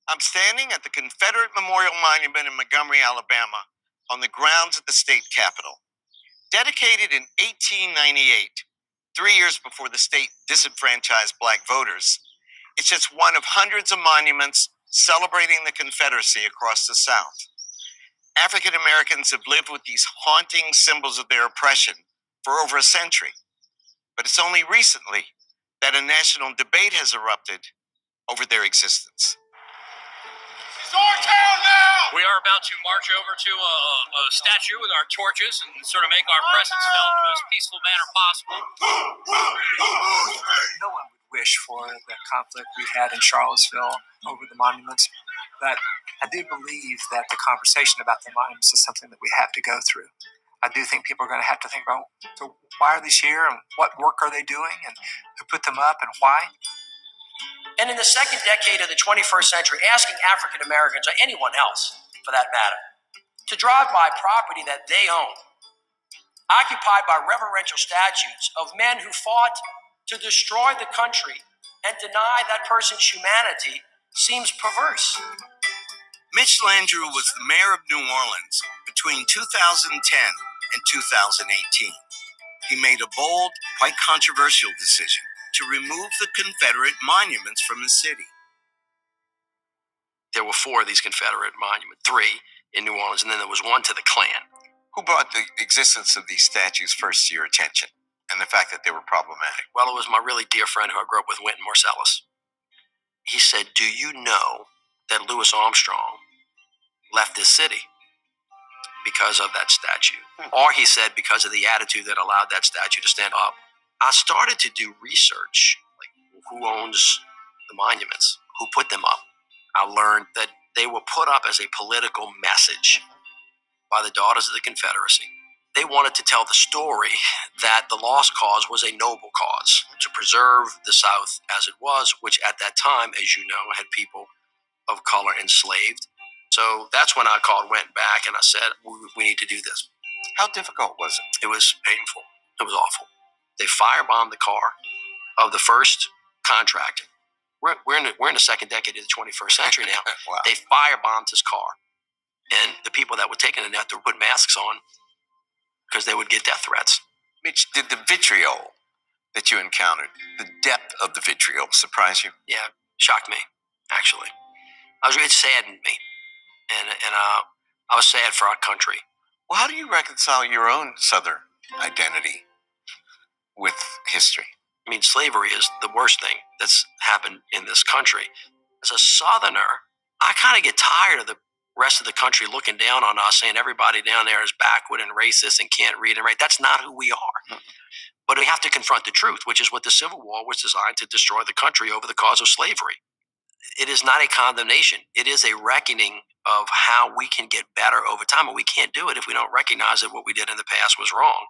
I'm standing at the Confederate Memorial Monument in Montgomery, Alabama, on the grounds of the state capitol. Dedicated in 1898, 3 years before the state disenfranchised black voters, it's just one of hundreds of monuments celebrating the Confederacy across the South. African Americans have lived with these haunting symbols of their oppression for over a century, but it's only recently that a national debate has erupted over their existence. It's our town now! We are about to march over to a statue with our torches and sort of make our presence felt in the most peaceful manner possible. No one would wish for the conflict we had in Charlottesville over the monuments, but I do believe that the conversation about the monuments is something that we have to go through. I do think people are going to have to think about, so why are these here and what work are they doing and who put them up and why? And in the second decade of the 21st century, asking African Americans, or anyone else for that matter, to drive by property that they own, occupied by reverential statues of men who fought to destroy the country and deny that person's humanity, seems perverse. Mitch Landrieu was the mayor of New Orleans between 2010 and 2018. He made a bold, quite controversial decision to remove the Confederate monuments from the city. There were 4 of these Confederate monuments, 3 in New Orleans, and then there was 1 to the Klan. Who brought the existence of these statues first to your attention and the fact that they were problematic? Well, it was my really dear friend who I grew up with, Wynton Marsalis. He said, "Do you know that Louis Armstrong left this city because of that statue?" Or he said, because of the attitude that allowed that statue to stand up. I started to do research, like who owns the monuments, who put them up. I learned that they were put up as a political message by the Daughters of the Confederacy. They wanted to tell the story that the lost cause was a noble cause, to preserve the South as it was, which at that time, as you know, had people of color enslaved. So that's when I went back and I said, we need to do this. How difficult was it? It was painful. It was awful. They firebombed the car of the first contractor. We're in the second decade of the 21st century now. Wow. They firebombed his car. And the people that were taking the net, they would put masks on because they would get death threats. Mitch, did the vitriol that you encountered, the depth of the vitriol, surprise you? Yeah, shocked me, actually. It saddened me. And I was sad for our country. Well, how do you reconcile your own Southern identity with history? I mean, slavery is the worst thing that's happened in this country. As a Southerner, I kind of get tired of the rest of the country looking down on us, saying everybody down there is backward and racist and can't read and write. That's not who we are. Mm-hmm. But we have to confront the truth, which is what the Civil War was designed to destroy the country over the cause of slavery. It is not a condemnation. It is a reckoning of how we can get better over time, and we can't do it if we don't recognize that what we did in the past was wrong.